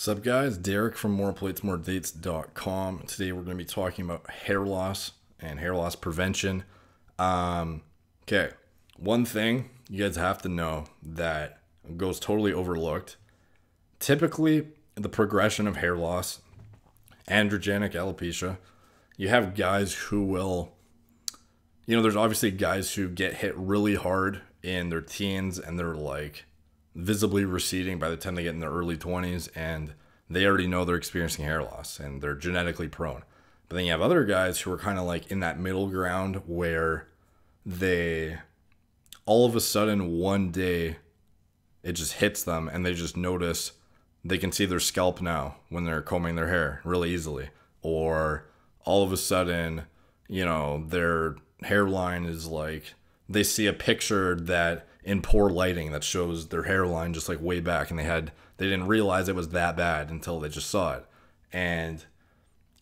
What's up, guys? Derek from moreplatesmoredates.com. Today we're going to be talking about hair loss and hair loss prevention. Okay, one thing you guys have to know that goes totally overlooked. Typically, the progression of hair loss, androgenic alopecia, you have guys who will, there's obviously guys who get hit really hard in their teens and they're like visibly receding by the time they get in their early 20s, and they already know they're experiencing hair loss and they're genetically prone. But then you have other guys who are kind of like in that middle ground where they all of a sudden one day it just hits them and they just notice they can see their scalp now when they're combing their hair really easily. Or all of a sudden, their hairline is like, they see a picture that in poor lighting that shows their hairline just like way back, and they didn't realize it was that bad until they just saw it. And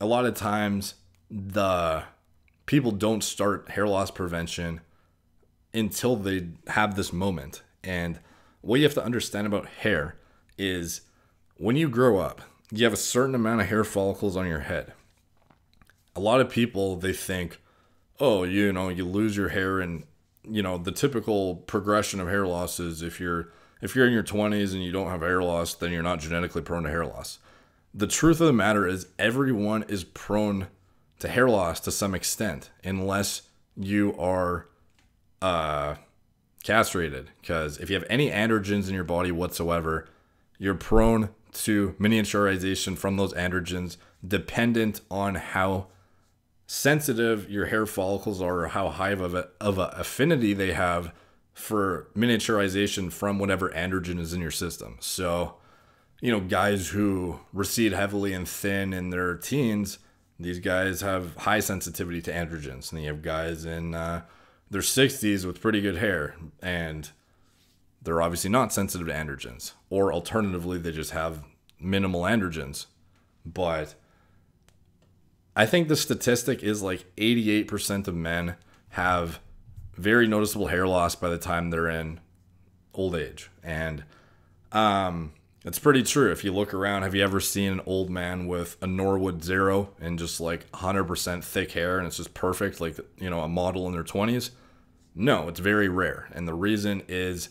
a lot of times the people don't start hair loss prevention until they have this moment. And what you have to understand about hair is when you grow up, you have a certain amount of hair follicles on your head. A lot of people, they think, oh, you lose your hair, and the typical progression of hair loss is if you're in your 20s and you don't have hair loss, then you're not genetically prone to hair loss. The truth of the matter is everyone is prone to hair loss to some extent, unless you are castrated. Because if you have any androgens in your body whatsoever, you're prone to miniaturization from those androgens, dependent on how sensitive your hair follicles are, or how high of a affinity they have for miniaturization from whatever androgen is in your system. So, guys who recede heavily and thin in their teens, these guys have high sensitivity to androgens. And then you have guys in their 60s with pretty good hair, and they're obviously not sensitive to androgens. Or alternatively, they just have minimal androgens. But I think the statistic is like 88% of men have very noticeable hair loss by the time they're in old age. And it's pretty true. If you look around, have you ever seen an old man with a Norwood Zero and just like 100% thick hair and it's just perfect, like, a model in their 20s? No, it's very rare. And the reason is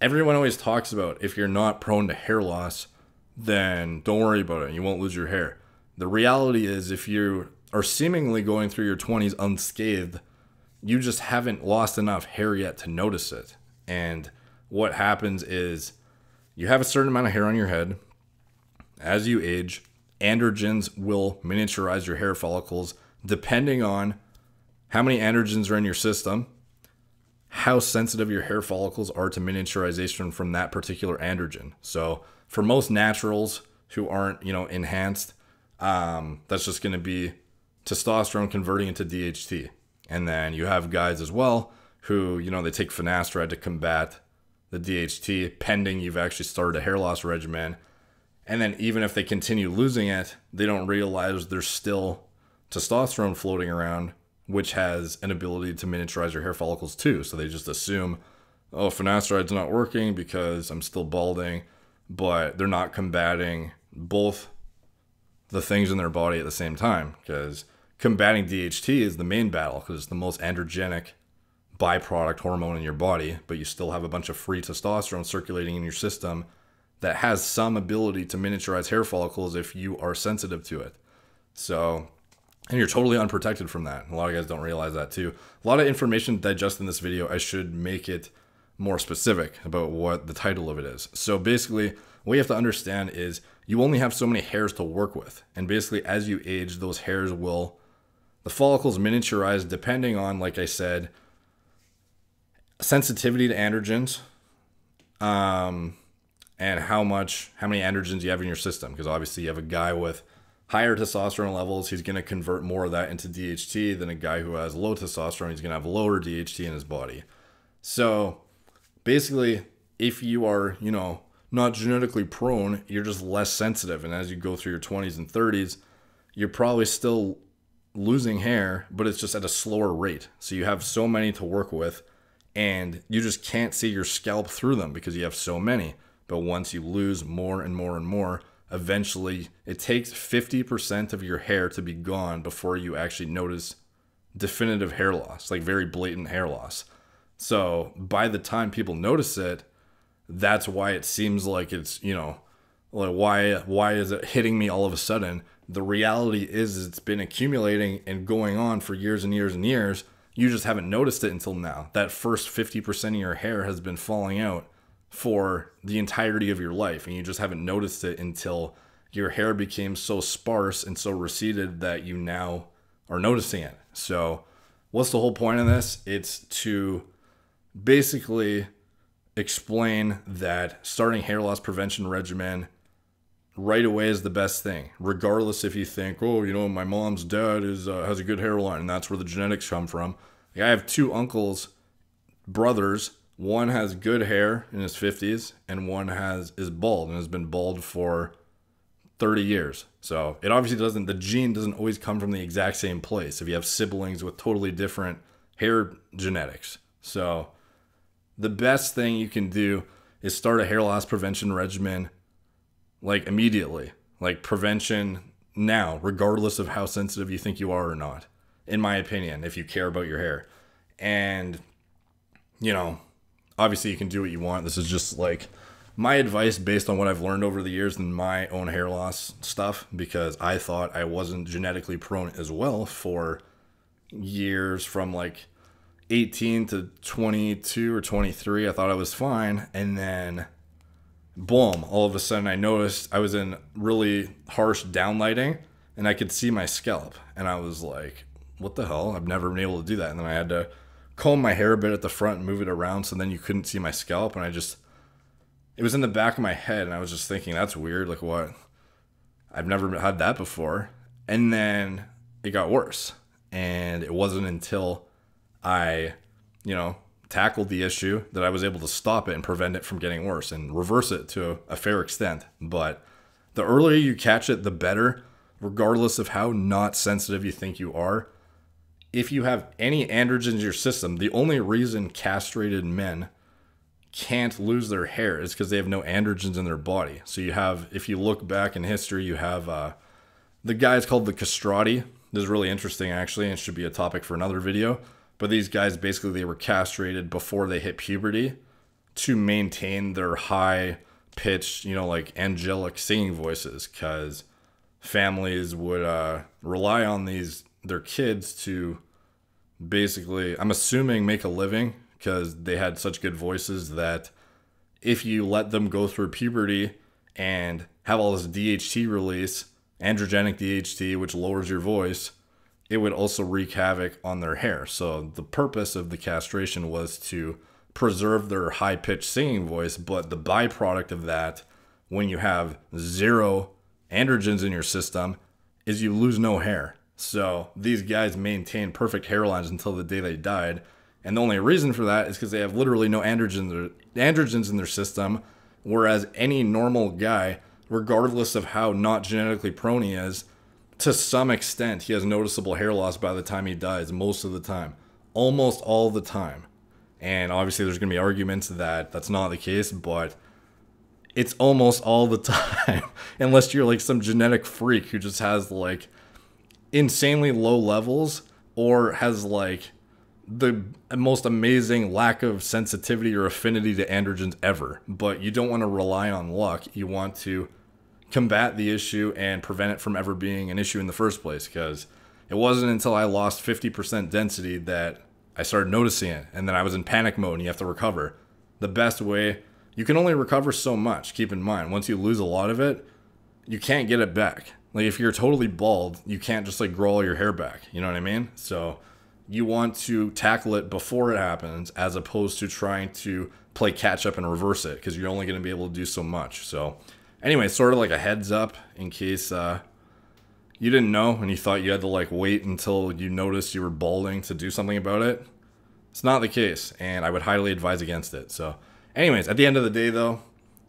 everyone always talks about if you're not prone to hair loss, then don't worry about it. You won't lose your hair. The reality is if you are seemingly going through your 20s unscathed, you just haven't lost enough hair yet to notice it. And what happens is you have a certain amount of hair on your head. As you age, androgens will miniaturize your hair follicles depending on how many androgens are in your system, how sensitive your hair follicles are to miniaturization from that particular androgen. So for most naturals who aren't, enhanced, that's just going to be testosterone converting into DHT. And then you have guys as well who, they take finasteride to combat the DHT pending you've actually started a hair loss regimen. And then even if they continue losing it, they don't realize there's still testosterone floating around, which has an ability to miniaturize your hair follicles too. So they just assume, oh, finasteride's not working because I'm still balding, but they're not combating both the things in their body at the same time, because combating DHT is the main battle because it's the most androgenic byproduct hormone in your body, but you still have a bunch of free testosterone circulating in your system that has some ability to miniaturize hair follicles if you are sensitive to it. So, and you're totally unprotected from that. A lot of guys don't realize that too. A lot of information to digest in this video. I should make it more specific about what the title of it is. So basically, what you have to understand is you only have so many hairs to work with. And basically, as you age, those hairs the follicles miniaturize depending on, like I said, sensitivity to androgens, and how many androgens you have in your system. Because obviously you have a guy with higher testosterone levels, he's going to convert more of that into DHT than a guy who has low testosterone. He's going to have lower DHT in his body. So basically, if you are, not genetically prone, you're just less sensitive. And as you go through your 20s and 30s, you're probably still losing hair, but it's just at a slower rate. So you have so many to work with, and you just can't see your scalp through them because you have so many. But once you lose more and more and more, eventually it takes 50% of your hair to be gone before you actually notice definitive hair loss, like very blatant hair loss. So by the time people notice it, that's why it seems like it's, you know, like why is it hitting me all of a sudden? The reality is it's been accumulating and going on for years and years and years. You just haven't noticed it until now. That first 50% of your hair has been falling out for the entirety of your life, and you just haven't noticed it until your hair became so sparse and so receded that you now are noticing it. So what's the whole point of this? It's to basically explain that starting hair loss prevention regimen right away is the best thing, regardless if you think, oh, you know, my mom's dad is has a good hairline and that's where the genetics come from. Like, I have two uncles, brothers. One has good hair in his 50s and one is bald and has been bald for 30 years. So it obviously doesn't, the gene doesn't always come from the exact same place if you have siblings with totally different hair genetics. So the best thing you can do is start a hair loss prevention regimen like immediately, like prevention now, regardless of how sensitive you think you are or not, in my opinion, if you care about your hair. And, you know, obviously you can do what you want. This is just like my advice based on what I've learned over the years in my own hair loss stuff, because I thought I wasn't genetically prone as well for years, from like 18 to 22 or 23. I thought I was fine. And then boom, all of a sudden I noticed I was in really harsh downlighting and I could see my scalp. And I was like, what the hell? I've never been able to do that. And then I had to comb my hair a bit at the front and move it around so then you couldn't see my scalp. And it was in the back of my head and I was just thinking, that's weird. Like, what? I've never had that before. And then it got worse. And it wasn't until I, you know, tackled the issue that I was able to stop it and prevent it from getting worse and reverse it to a fair extent. But the earlier you catch it, the better, regardless of how not sensitive you think you are. If you have any androgens in your system, the only reason castrated men can't lose their hair is because they have no androgens in their body. So you have, if you look back in history, you have the guys called the castrati. This is really interesting, actually, and it should be a topic for another video. But these guys, basically, they were castrated before they hit puberty to maintain their high-pitched, you know, like angelic singing voices, because families would rely on their kids to basically, I'm assuming, make a living, because they had such good voices that if you let them go through puberty and have all this DHT release, androgenic DHT, which lowers your voice, it would also wreak havoc on their hair. So the purpose of the castration was to preserve their high-pitched singing voice, but the byproduct of that, when you have zero androgens in your system, is you lose no hair. So these guys maintained perfect hairlines until the day they died. And the only reason for that is because they have literally no androgens in their system, whereas any normal guy, regardless of how not genetically prone he is, to some extent, he has noticeable hair loss by the time he dies, most of the time. Almost all the time. And obviously there's going to be arguments that that's not the case, but it's almost all the time. Unless you're like some genetic freak who just has like insanely low levels or has like the most amazing lack of sensitivity or affinity to androgens ever. But you don't want to rely on luck. You want to combat the issue and prevent it from ever being an issue in the first place, because it wasn't until I lost 50% density that I started noticing it, and then I was in panic mode and you have to recover. The best way, you can only recover so much. Keep in mind, once you lose a lot of it, you can't get it back. Like if you're totally bald, you can't just like grow all your hair back, you know what I mean? So you want to tackle it before it happens, as opposed to trying to play catch up and reverse it, because you're only going to be able to do so much. So anyway, sort of like a heads up in case you didn't know and you thought you had to like wait until you noticed you were balding to do something about it. It's not the case, and I would highly advise against it. So anyways, at the end of the day though,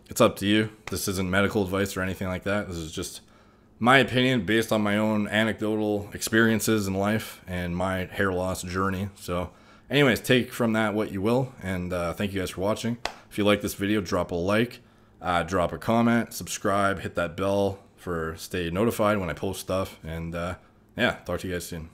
it's up to you. This isn't medical advice or anything like that. This is just my opinion based on my own anecdotal experiences in life and my hair loss journey. So anyways, take from that what you will, and thank you guys for watching. If you like this video, drop a like. Drop a comment, subscribe, hit that bell for stay notified when I post stuff. And yeah, talk to you guys soon.